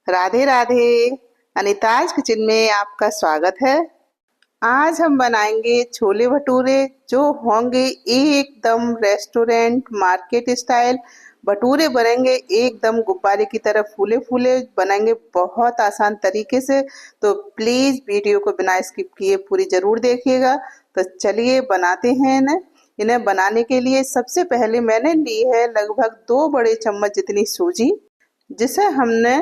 Radhe Radhe. अनीताज kitchen में आपका स्वागत है। आज हम बनाएंगे छोले भटूरे जो होंगे एकदम रेस्टोरेंट मार्केट स्टाइल। भटूरे बनेंगे एकदम गुब्बारे की तरह फूले फूले बनेंगे बहुत आसान तरीके से। तो प्लीज वीडियो को बिना स्किप किए पूरी जरूर देखिएगा। तो चलिए बनाते हैं इन्हें बनाने के लिए सबसे पहले मैंने ली है लगभग 2 बड़े चम्मच जितनी सूजी, जिसे हमने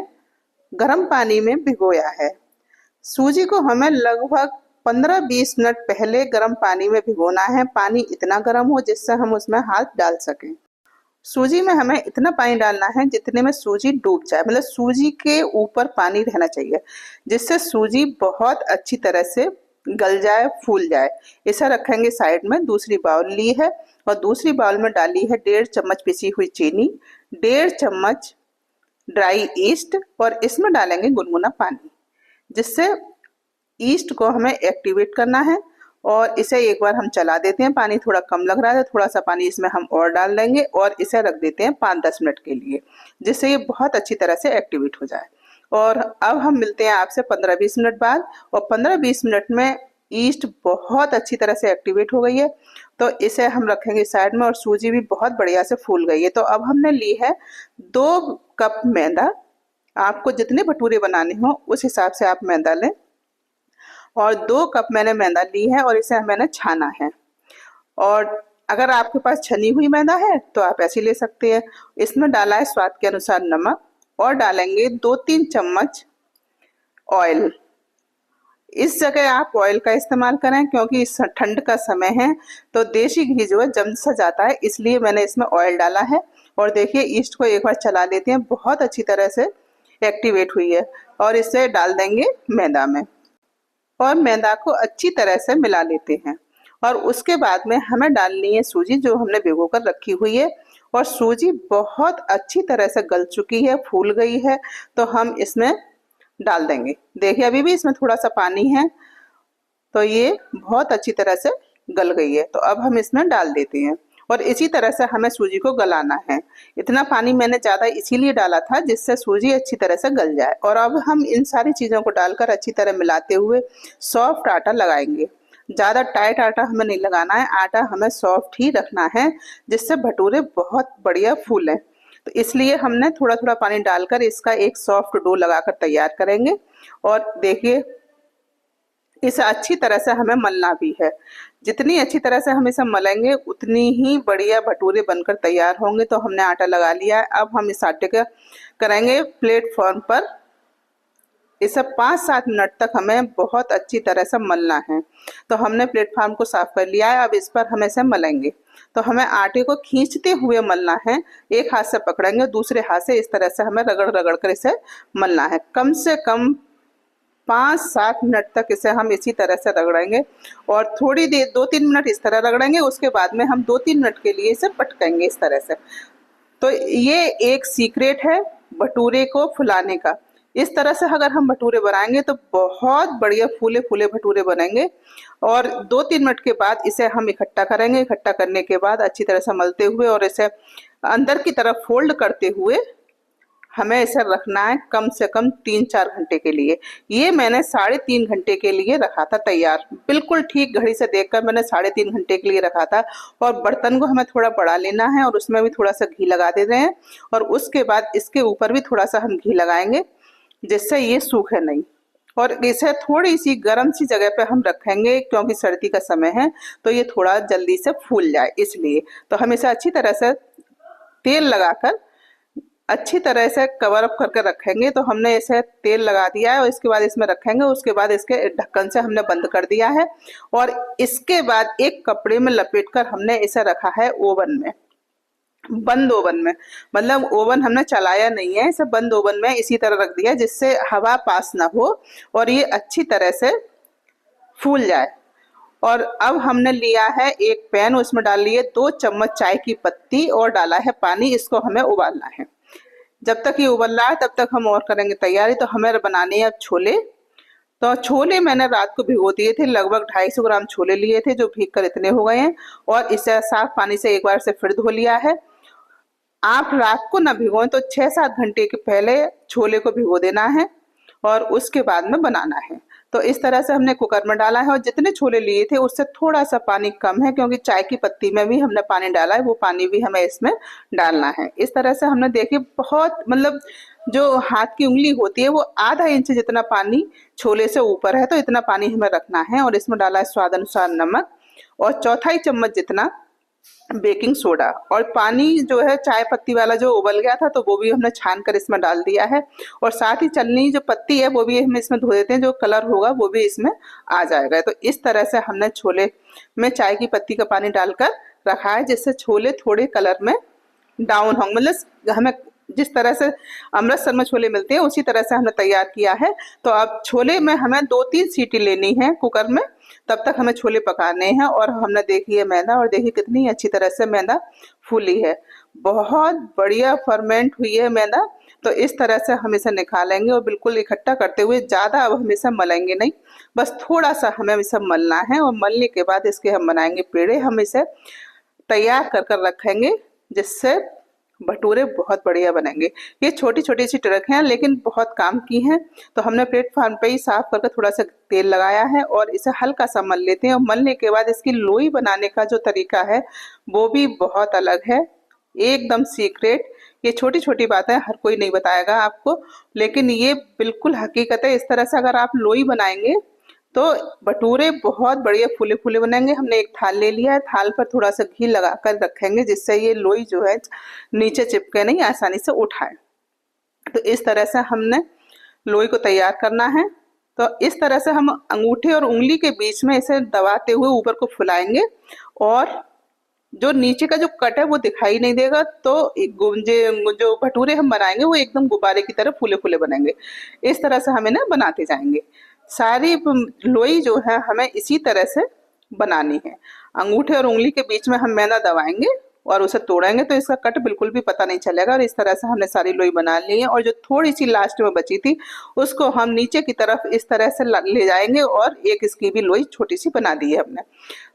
गर्म पानी में भिगोया है। सूजी को हमें लगभग 15-20 मिनट पहले गर्म पानी में भिगोना है। पानी इतना गर्म हो जिससे हम उसमें हाथ डाल सकें। सूजी में हमें इतना पानी डालना है जितने में सूजी डूब जाए, मतलब सूजी के ऊपर पानी रहना चाहिए, जिससे सूजी बहुत अच्छी तरह से गल जाए, फूल जाए। इसे रखेंगे साइड में। दूसरी बाउल ली है और दूसरी बाउल में डाली है 1.5 चम्मच पिसी हुई चीनी, 1.5 चम्मच ड्राई ईस्ट और इसमें डालेंगे गुनगुना पानी, जिससे ईस्ट को हमें एक्टिवेट करना है। और इसे एक बार हम चला देते हैं। पानी थोड़ा कम लग रहा है, थोड़ा सा पानी इसमें हम और डाल देंगे और इसे रख देते हैं 5-10 मिनट के लिए, जिससे ये बहुत अच्छी तरह से एक्टिवेट हो जाए। और अब हम मिलते हैं आपसे 15-20 मिनट बाद। और 15-20 मिनट में ईस्ट बहुत अच्छी तरह से एक्टिवेट हो गई है, तो इसे हम रखेंगे साइड में। और सूजी भी बहुत बढ़िया से फूल गई है। तो अब हमने ली है 2 कप मैदा। आपको जितने भटूरे बनाने हो उस हिसाब से आप मैदा लें। और 2 कप मैंने मैदा ली है और इसे मैंने छाना है। और अगर आपके पास छनी हुई मैदा है तो आप ऐसी ले सकते हैं। इसमें डाला है स्वाद के अनुसार नमक और डालेंगे 2-3 चम्मच ऑयल। इस जगह आप ऑयल का इस्तेमाल करें क्योंकि इस ठंड का समय है तो देसी घी जो है जम सा जाता है, इसलिए मैंने इसमें ऑयल डाला है। और देखिए ईस्ट को एक बार चला लेते हैं, बहुत अच्छी तरह से एक्टिवेट हुई है। और इसे डाल देंगे मैदा में और मैदा को अच्छी तरह से मिला लेते हैं। और उसके बाद में हमें डालनी है सूजी जो हमने भिगो कर रखी हुई है। और सूजी बहुत अच्छी तरह से गल चुकी है, फूल गई है, तो हम इसमें डाल देंगे। देखिए अभी भी इसमें थोड़ा सा पानी है, तो ये बहुत अच्छी तरह से गल गई है। तो अब हम इसमें डाल देते हैं और इसी तरह से हमें सूजी को गलाना है। इतना पानी मैंने ज़्यादा इसीलिए डाला था जिससे सूजी अच्छी तरह से गल जाए। और अब हम इन सारी चीज़ों को डालकर अच्छी तरह मिलाते हुए सॉफ्ट आटा लगाएंगे। ज़्यादा टाइट आटा हमें नहीं लगाना है, आटा हमें सॉफ्ट ही रखना है, जिससे भटूरे बहुत बढ़िया फूलें। तो इसलिए हमने थोड़ा थोड़ा पानी डालकर इसका एक सॉफ्ट डो लगाकर तैयार करेंगे। और देखिए इसे अच्छी तरह से हमें मलना भी है। जितनी अच्छी तरह से हम इसे मलेंगे उतनी ही बढ़िया भटूरे बनकर तैयार होंगे। तो हमने आटा लगा लिया है। अब हम इस आटे का करेंगे प्लेटफॉर्म पर। इसे 5-7 मिनट तक हमें बहुत अच्छी तरह से मलना है। तो हमने प्लेटफॉर्म को साफ कर लिया है। अब इस पर हम इसे मलेंगे। तो हमें आटे को खींचते हुए मलना है। एक हाथ से पकड़ेंगे, दूसरे हाथ से इस तरह से हमें रगड़ रगड़ कर इसे मलना है। कम से कम 5-7 मिनट तक इसे हम इसी तरह से रगड़ेंगे। और थोड़ी देर 2-3 मिनट इस तरह रगड़ेंगे, उसके बाद में हम 2-3 मिनट के लिए इसे पटकेंगे इस तरह से। तो ये एक सीक्रेट है भटूरे को फुलाने का। इस तरह से अगर हम भटूरे बनाएंगे तो बहुत बढ़िया फूले फूले भटूरे बनेंगे। और 2-3 मिनट के बाद इसे हम इकट्ठा करेंगे। इकट्ठा करने के बाद अच्छी तरह से मलते हुए और इसे अंदर की तरफ फोल्ड करते हुए हमें इसे रखना है कम से कम 3-4 घंटे के लिए। ये मैंने 3.5 घंटे के लिए रखा था तैयार। बिल्कुल ठीक घड़ी से देखकर मैंने 3.5 घंटे के लिए रखा था। और बर्तन को हमें थोड़ा बड़ा लेना है और उसमें भी थोड़ा सा घी लगा दे रहे हैं। और उसके बाद इसके ऊपर भी थोड़ा सा हम घी लगाएंगे, जिससे ये सूखे नहीं। और इसे थोड़ी सी गर्म सी जगह पे हम रखेंगे क्योंकि सर्दी का समय है, तो ये थोड़ा जल्दी से फूल जाए इसलिए। तो हम इसे अच्छी तरह से तेल लगाकर अच्छी तरह से कवर अप करके रखेंगे। तो हमने इसे तेल लगा दिया है और इसके बाद इसमें रखेंगे। उसके बाद इसके ढक्कन से हमने बंद कर दिया है। और इसके बाद एक कपड़े में लपेटकर हमने इसे रखा है ओवन में, बंद ओवन में। मतलब ओवन हमने चलाया नहीं है, इसे बंद ओवन में इसी तरह रख दिया जिससे हवा पास ना हो और ये अच्छी तरह से फूल जाए। और अब हमने लिया है एक पैन, उसमें डाल लिए 2 चम्मच चाय की पत्ती और डाला है पानी। इसको हमें उबालना है। जब तक ये उबल रहा है तब तक हम और करेंगे तैयारी। तो हमें बनाने हैं अब छोले। तो छोले मैंने रात को भिगो दिए थे, लगभग 250 ग्राम छोले लिए थे जो भीग कर इतने हो गए हैं। और इसे साफ पानी से एक बार से फिर धो लिया है। आप रात को ना भिगोएं तो 6-7 घंटे के पहले छोले को भिगो देना है और उसके बाद में बनाना है। तो इस तरह से हमने कुकर में डाला है और जितने छोले लिए थे उससे थोड़ा सा पानी कम है, क्योंकि चाय की पत्ती में भी हमने पानी डाला है, वो पानी भी हमें इसमें डालना है। इस तरह से हमने देखिए बहुत मतलब जो हाथ की उंगली होती है वो आधा इंच जितना पानी छोले से ऊपर है, तो इतना पानी हमें रखना है। और इसमें डाला है स्वाद अनुसार नमक और चौथाई चम्मच जितना बेकिंग सोडा। और पानी जो है चाय पत्ती वाला जो उबल गया था तो वो भी हमने छान कर इसमें डाल दिया है। और साथ ही चलनी जो पत्ती है वो भी हम इसमें धो देते हैं, जो कलर होगा वो भी इसमें आ जाएगा। तो इस तरह से हमने छोले में चाय की पत्ती का पानी डालकर रखा है, जिससे छोले थोड़े कलर में डाउन होंगे। मतलब हमें जिस तरह से अमृतसर में छोले मिलते हैं उसी तरह से हमने तैयार किया है। तो अब छोले में हमें 2-3 सीटी लेनी है कुकर में, तब तक हमें छोले पकाने हैं। और हमने देखी है मैदा, और देखिए कितनी अच्छी तरह से मैदा फूली है, बहुत बढ़िया फर्मेंट हुई है मैदा। तो इस तरह से हम इसे निकालेंगे और बिल्कुल इकट्ठा करते हुए ज़्यादा अब हम इसे मलेंगे नहीं, बस थोड़ा सा हमें इसे मलना है। और मलने के बाद इसके हम बनाएंगे पेड़े। हम इसे तैयार कर कर रखेंगे जिससे भटूरे बहुत बढ़िया बनेंगे। ये छोटी छोटी सी ट्रिक हैं लेकिन बहुत काम की हैं। तो हमने प्लेटफॉर्म पे ही साफ करके थोड़ा सा तेल लगाया है और इसे हल्का सा मल लेते हैं। और मलने के बाद इसकी लोई बनाने का जो तरीका है वो भी बहुत अलग है, एकदम सीक्रेट। ये छोटी छोटी बातें हर कोई नहीं बताएगा आपको, लेकिन ये बिल्कुल हकीकत है। इस तरह से अगर आप लोई बनाएंगे तो भटूरे बहुत बढ़िया फूले फूले बनेंगे। हमने एक थाल ले लिया है, थाल पर थोड़ा सा घी लगा कर रखेंगे जिससे ये लोई जो है नीचे चिपके नहीं, आसानी से उठाए। तो इस तरह से हमने लोई को तैयार करना है। तो इस तरह से हम अंगूठे और उंगली के बीच में इसे दबाते हुए ऊपर को फुलाएंगे और जो नीचे का जो कट है वो दिखाई नहीं देगा। तो जो भटूरे हम बनाएंगे वो एकदम गुब्बारे की तरह फूले फूले बनेंगे। इस तरह से हमें ना बनाते जाएंगे। सारी लोई जो है हमें इसी तरह से बनानी है। अंगूठे और उंगली के बीच में हम मैदा दबाएंगे और उसे तोड़ेंगे तो इसका कट बिल्कुल भी पता नहीं चलेगा। और इस तरह से हमने सारी लोई बना ली है। और जो थोड़ी सी लास्ट में बची थी उसको हम नीचे की तरफ इस तरह से ले जाएंगे और एक इसकी भी लोई छोटी सी बना दी है हमने।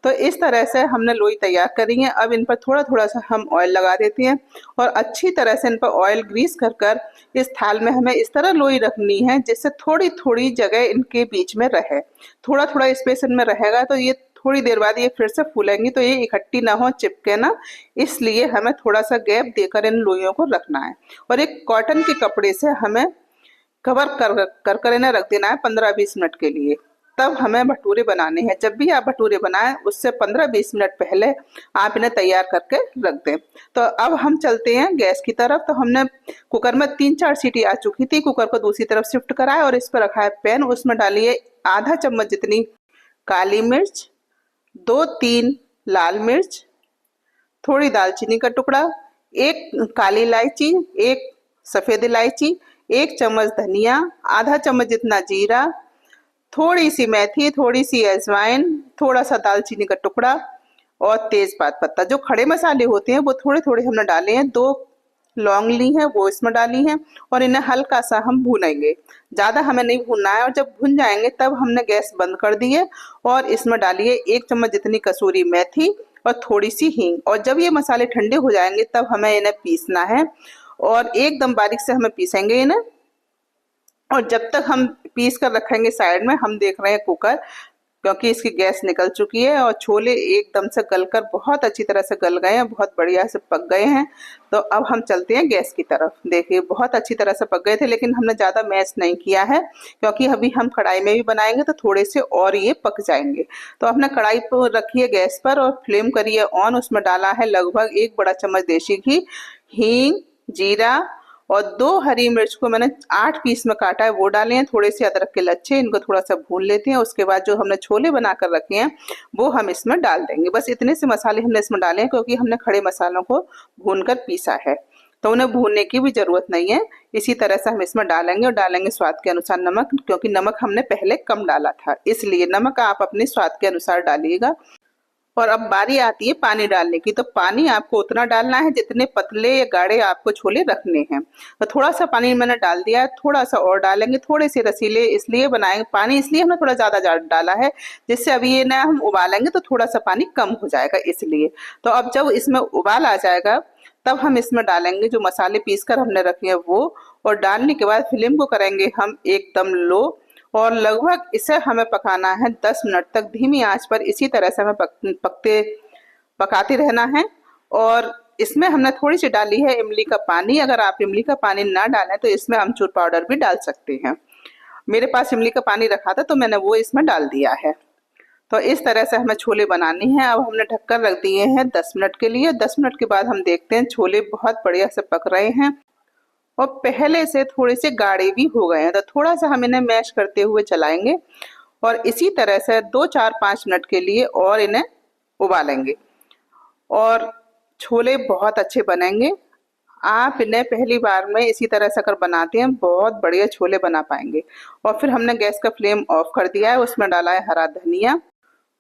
तो इस तरह से हमने लोई तैयार करी है। अब इन पर थोड़ा थोड़ा सा हम ऑयल लगा देते हैं और अच्छी तरह से इन पर ऑयल ग्रीस कर कर इस थाल में हमें इस तरह लोई रखनी है जिससे थोड़ी थोड़ी जगह इनके बीच में रहे। थोड़ा थोड़ा स्पेस इनमें रहेगा तो ये थोड़ी देर बाद ये फिर से फूलेंगी, तो ये इकट्ठी ना हो, चिपके ना, इसलिए हमें थोड़ा सा गैप देकर इन लोइयों को रखना है। और एक कॉटन के कपड़े से हमें कवर कर कर इन्हें रख देना है 15-20 मिनट के लिए। तब हमें भटूरे बनाने हैं। जब भी आप भटूरे बनाएं उससे 15-20 मिनट पहले आप इन्हें तैयार करके रख दें। तो अब हम चलते हैं गैस की तरफ। तो हमने कुकर में 3-4 सीटी आ चुकी थी, कुकर को दूसरी तरफ शिफ्ट कराया और इस पर रखा है पैन। उसमें डालिए आधा चम्मच जितनी काली मिर्च, 2-3 लाल मिर्च, थोड़ी दालचीनी का टुकड़ा, एक काली इलायची, एक सफेद इलायची, 1 चम्मच धनिया, आधा चम्मच जितना जीरा, थोड़ी सी मेथी, थोड़ी सी अजवाइन, थोड़ा सा दालचीनी का टुकड़ा और तेजपात पत्ता। जो खड़े मसाले होते हैं वो थोड़े थोड़े हमने डाले हैं। 2 लौंग ली हैं वो इसमें डाली हैं और इन्हें हल्का सा हम भूनेंगे, ज़्यादा हमें नहीं भूनना है। और जब भुन जाएंगे तब हमने गैस बंद कर दी है और इसमें डालिए 1 चम्मच जितनी कसूरी मेथी और थोड़ी सी हींग। और जब ये मसाले ठंडे हो जाएंगे तब हमें इन्हें पीसना है और एकदम बारीक से हमें पीसेंगे इन्हें। और जब तक हम पीस कर रखेंगे साइड में, हम देख रहे हैं कुकर, क्योंकि इसकी गैस निकल चुकी है और छोले एकदम से गलकर बहुत अच्छी तरह से गल गए हैं, बहुत बढ़िया से पक गए हैं। तो अब हम चलते हैं गैस की तरफ। देखिए बहुत अच्छी तरह से पक गए थे, लेकिन हमने ज़्यादा मैश नहीं किया है क्योंकि अभी हम कढ़ाई में भी बनाएंगे तो थोड़े से और ये पक जाएंगे। तो हमने कढ़ाई पर रखी है गैस पर और फ्लेम करिए ऑन। उसमें डाला है लगभग 1 बड़ा चम्मच देसी घी, हींग, जीरा और 2 हरी मिर्च को मैंने 8 पीस में काटा है वो डाले हैं। थोड़े से अदरक के लच्छे, इनको थोड़ा सा भून लेते हैं। उसके बाद जो हमने छोले बनाकर रखे हैं वो हम इसमें डाल देंगे। बस इतने से मसाले हमने इसमें डाले हैं क्योंकि हमने खड़े मसालों को भूनकर पीसा है, तो उन्हें भूनने की भी जरूरत नहीं है। इसी तरह से हम इसमें डालेंगे और डालेंगे स्वाद के अनुसार नमक, क्योंकि नमक हमने पहले कम डाला था, इसलिए नमक आप अपने स्वाद के अनुसार डालिएगा। और अब बारी आती है पानी डालने की। तो पानी आपको उतना डालना है जितने पतले या गाढ़े आपको छोले रखने हैं। तो थोड़ा सा पानी मैंने डाल दिया है, थोड़ा सा और डालेंगे। थोड़े से रसीले इसलिए बनाएंगे, पानी इसलिए हमने थोड़ा ज़्यादा डाला है जिससे अभी ये ना हम उबालेंगे तो थोड़ा सा पानी कम हो जाएगा, इसलिए। तो अब जब इसमें उबाल आ जाएगा तब हम इसमें डालेंगे जो मसाले पीसकर हमने रखे हैं वो, और डालने के बाद फ्लेम को करेंगे हम एकदम लो, और लगभग इसे हमें पकाना है 10 मिनट तक धीमी आंच पर। इसी तरह से हमें पकाते रहना है। और इसमें हमने थोड़ी सी डाली है इमली का पानी। अगर आप इमली का पानी ना डालें तो इसमें अमचूर पाउडर भी डाल सकते हैं। मेरे पास इमली का पानी रखा था तो मैंने वो इसमें डाल दिया है। तो इस तरह से हमें छोले बनाने हैं। अब हमने ढककर रख दिए हैं 10 मिनट के लिए। 10 मिनट के बाद हम देखते हैं छोले बहुत बढ़िया से पक रहे हैं और पहले से थोड़े से गाढ़े भी हो गए हैं। तो थोड़ा सा हम इन्हें मैश करते हुए चलाएंगे और इसी तरह से 2-4-5 मिनट के लिए और इन्हें उबालेंगे और छोले बहुत अच्छे बनेंगे। आप इन्हें पहली बार में इसी तरह से अगर बनाते हैं बहुत बढ़िया छोले बना पाएंगे। और फिर हमने गैस का फ्लेम ऑफ कर दिया है, उसमें डाला है हरा धनिया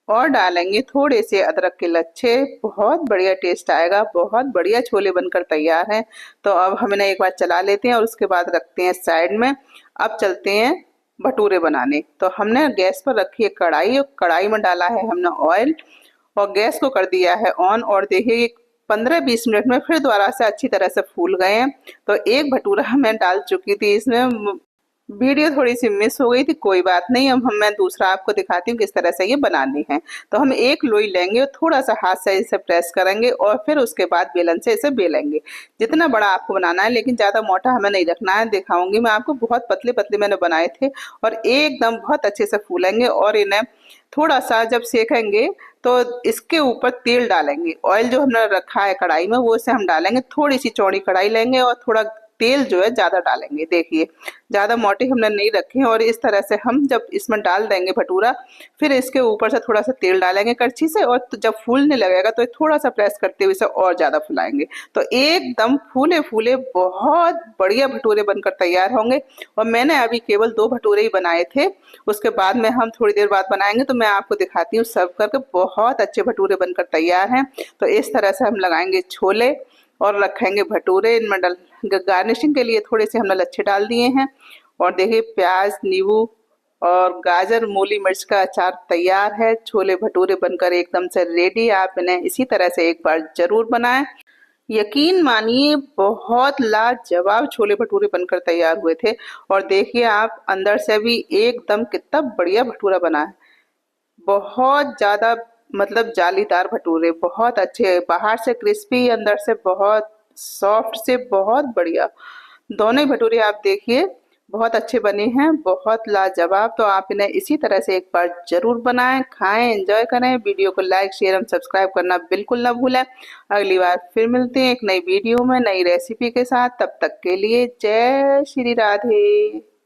और डालेंगे थोड़े से अदरक के लच्छे। बहुत बढ़िया टेस्ट आएगा, बहुत बढ़िया छोले बनकर तैयार हैं। तो अब हम इन्हें एक बार चला लेते हैं और उसके बाद रखते हैं साइड में। अब चलते हैं भटूरे बनाने। तो हमने गैस पर रखी है कढ़ाई, कढ़ाई में डाला है हमने ऑयल और गैस को कर दिया है ऑन। और देखिए 15-20 मिनट में फिर दोबारा से अच्छी तरह से फूल गए हैं। तो एक भटूरा मैं डाल चुकी थी इसमें, वीडियो थोड़ी सी मिस हो गई थी, कोई बात नहीं। अब मैं दूसरा आपको दिखाती हूँ किस तरह से ये बनानी है। तो हम एक लोई लेंगे और थोड़ा सा हाथ से इसे प्रेस करेंगे और फिर उसके बाद बेलन से इसे बेलेंगे। जितना बड़ा आपको बनाना है, लेकिन ज़्यादा मोटा हमें नहीं रखना है। दिखाऊंगी मैं आपको, बहुत पतले पतले मैंने बनाए थे और एकदम बहुत अच्छे से फूलेंगे। और इन्हें थोड़ा सा जब सेकेंगे तो इसके ऊपर तेल डालेंगे। ऑयल जो हमने रखा है कढ़ाई में वो इसे हम डालेंगे। थोड़ी सी चौड़ी कढ़ाई लेंगे और थोड़ा तेल जो है ज्यादा डालेंगे। देखिए ज्यादा मोटे हमने नहीं रखे हैं। और इस तरह से हम जब इसमें डाल देंगे भटूरा, फिर इसके ऊपर से थोड़ा सा तेल डालेंगे कड़छी से और जब फूलने लगेगा तो थोड़ा सा प्रेस करते हुए इसे और ज्यादा फुलाएंगे। तो एकदम फूले फूले बहुत बढ़िया भटूरे बनकर तैयार होंगे। और मैंने अभी केवल 2 भटूरे ही बनाए थे, उसके बाद में हम थोड़ी देर बाद बनाएंगे तो मैं आपको दिखाती हूँ सर्व करके। बहुत अच्छे भटूरे बनकर तैयार हैं। तो इस तरह से हम लगाएंगे छोले और रखेंगे भटूरे। इनमें गार्निशिंग के लिए थोड़े से हमने लच्छे डाल दिए हैं। और देखिए प्याज, नींबू और गाजर, मूली मिर्च का अचार तैयार है। छोले भटूरे बनकर एकदम से रेडी। आप इन्हें इसी तरह से एक बार जरूर बनाएं। यकीन मानिए बहुत लाजवाब छोले भटूरे बनकर तैयार हुए थे। और देखिए आप अंदर से भी एकदम कितना बढ़िया भटूरा बना है। बहुत ज्यादा मतलब जालीदार भटूरे, बहुत अच्छे, बाहर से क्रिस्पी अंदर से बहुत सॉफ्ट से बहुत बढ़िया। दोनों ही भटूरे आप देखिए बहुत अच्छे बने हैं, बहुत लाजवाब। तो आप इन्हें इसी तरह से एक बार जरूर बनाएं, खाएं, एंजॉय करें। वीडियो को लाइक, शेयर और सब्सक्राइब करना बिल्कुल ना भूलें। अगली बार फिर मिलते हैं एक नई वीडियो में नई रेसिपी के साथ। तब तक के लिए जय श्री राधे।